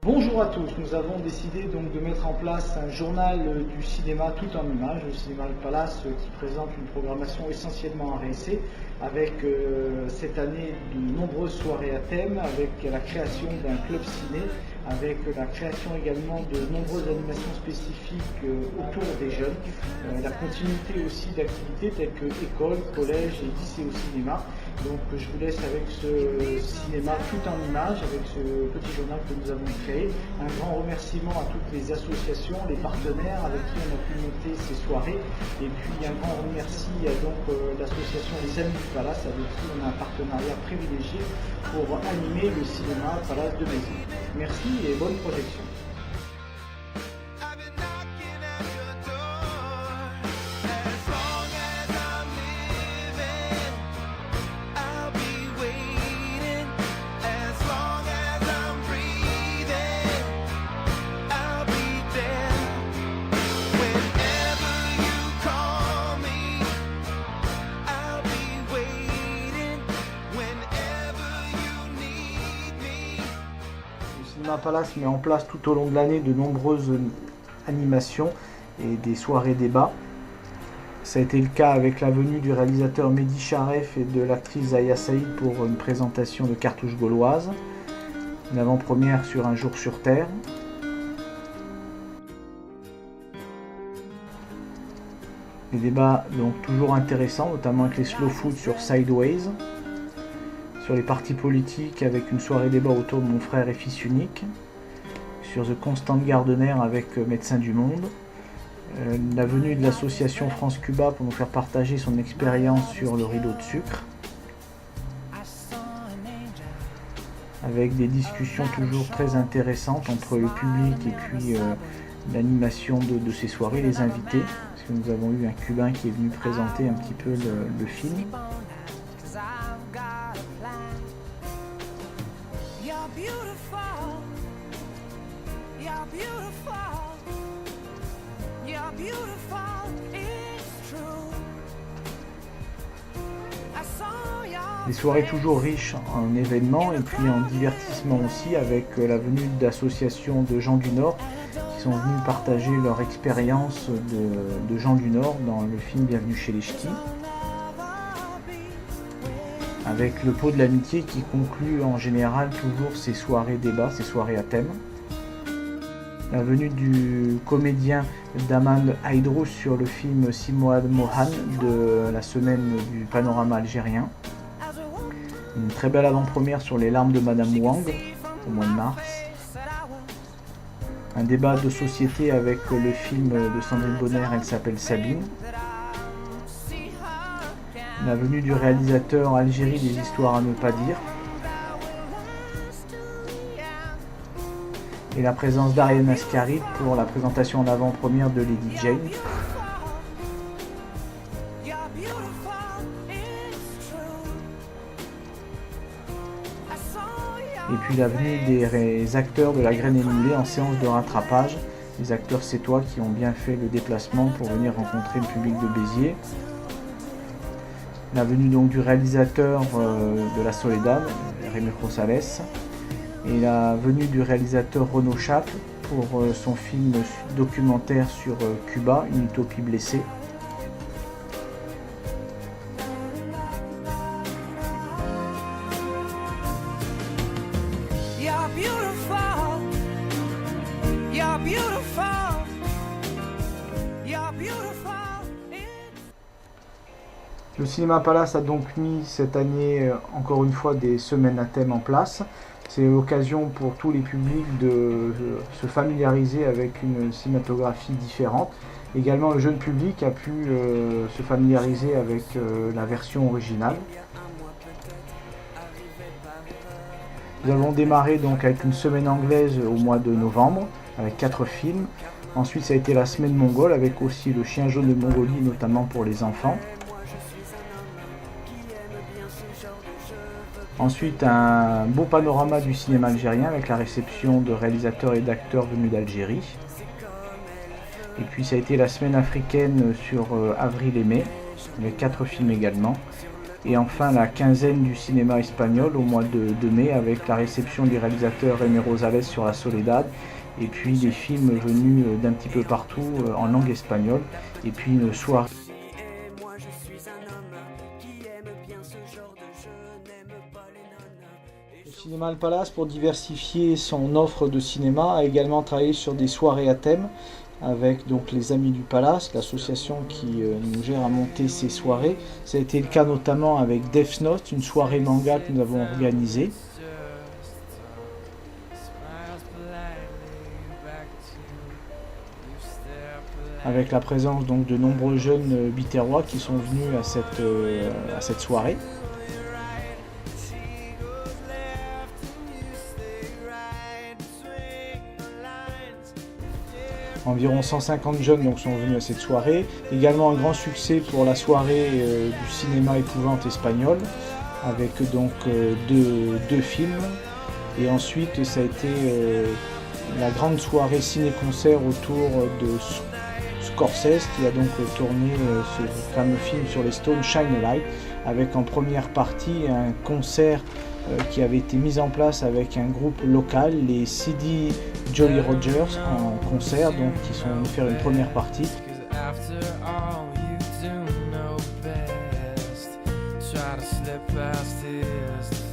Bonjour à tous, nous avons décidé donc de mettre en place un journal du cinéma tout en images, le Cinéma Le Palace qui présente une programmation essentiellement en RSC avec cette année de nombreuses soirées à thème, avec la création d'un club ciné, avec la création également de nombreuses animations spécifiques autour des jeunes, la continuité aussi d'activités telles que école, collège et lycée au cinéma. Donc je vous laisse avec ce cinéma tout en images, avec ce petit journal que nous avons créé. Un grand remerciement à toutes les associations, les partenaires avec qui on a pu monter ces soirées. Et puis un grand remercie à donc l'association Les Amis du Palace avec qui on a un partenariat privilégié pour animer le cinéma Palace de Béziers. Merci et bonne projection. Le Cinéma Palace met en place tout au long de l'année de nombreuses animations et des soirées débats. Ça a été le cas avec la venue du réalisateur Mehdi Charef et de l'actrice Zaya Saïd pour une présentation de Cartouches gauloises, une avant-première sur Un jour sur Terre. Des débats donc toujours intéressants, notamment avec les slow food sur Sideways, sur les partis politiques avec une soirée débat autour de Mon frère et fils unique, sur The Constant Gardener avec Médecins du Monde, la venue de l'association France-Cuba pour nous faire partager son expérience sur le rideau de sucre, avec des discussions toujours très intéressantes entre le public et puis l'animation de ces soirées, les invités, parce que nous avons eu un Cubain qui est venu présenter un petit peu le film. Des soirées toujours riches en événements et puis en divertissement aussi, avec la venue d'associations de gens du Nord qui sont venus partager leur expérience de gens du Nord dans le film Bienvenue chez les Ch'tis, avec le pot de l'amitié qui conclut en général toujours ces soirées débats, ces soirées à thème. La venue du comédien Daman Haïdrouche sur le film Simoad Mohan de la semaine du panorama algérien. Une très belle avant-première sur les larmes de Madame Wang au mois de mars. Un débat de société avec le film de Sandrine Bonner, Elle s'appelle Sabine. La venue du réalisateur Algérie des histoires à ne pas dire. Et la présence d'Ariane Ascari pour la présentation en avant-première de Lady Jane. Et puis la venue des acteurs de La Graine et Moulée en séance de rattrapage, les acteurs sétois qui ont bien fait le déplacement pour venir rencontrer le public de Béziers. La venue donc du réalisateur de La Soledad, Rémi Rosales, et la venue du réalisateur Renaud Chaple pour son film documentaire sur Cuba, Une utopie blessée. Le Cinéma Palace a donc mis cette année, encore une fois, des semaines à thème en place. C'est l'occasion pour tous les publics de se familiariser avec une cinématographie différente. Également, le jeune public a pu se familiariser avec la version originale. Nous avons démarré donc avec une semaine anglaise au mois de novembre, avec 4 films. Ensuite, ça a été la semaine mongole, avec aussi Le Chien jaune de Mongolie, notamment pour les enfants. Ensuite, un beau panorama du cinéma algérien avec la réception de réalisateurs et d'acteurs venus d'Algérie. Et puis ça a été la semaine africaine sur avril et mai, avec 4 films également. Et enfin la quinzaine du cinéma espagnol au mois de mai avec la réception du réalisateur Jaime Rosales sur La Soledad. Et puis des films venus d'un petit peu partout en langue espagnole. Et puis une soirée. Le Cinéma Le Palace, pour diversifier son offre de cinéma, a également travaillé sur des soirées à thème avec donc les Amis du Palace, l'association qui nous gère à monter ces soirées. Ça a été le cas notamment avec Death Note, une soirée manga que nous avons organisée. Avec la présence donc de nombreux jeunes biterrois qui sont venus à cette soirée. Environ 150 jeunes donc, sont venus à cette soirée. Également un grand succès pour la soirée du cinéma épouvante espagnol, avec donc deux films. Et ensuite, ça a été la grande soirée ciné-concert autour de Scorsese, qui a donc tourné ce fameux film sur les Stones, Shine a Light, avec en première partie un concert qui avait été mis en place avec un groupe local, les CD Jolly Rogers, en concert, donc qui sont venus faire une première partie. Try to slip past his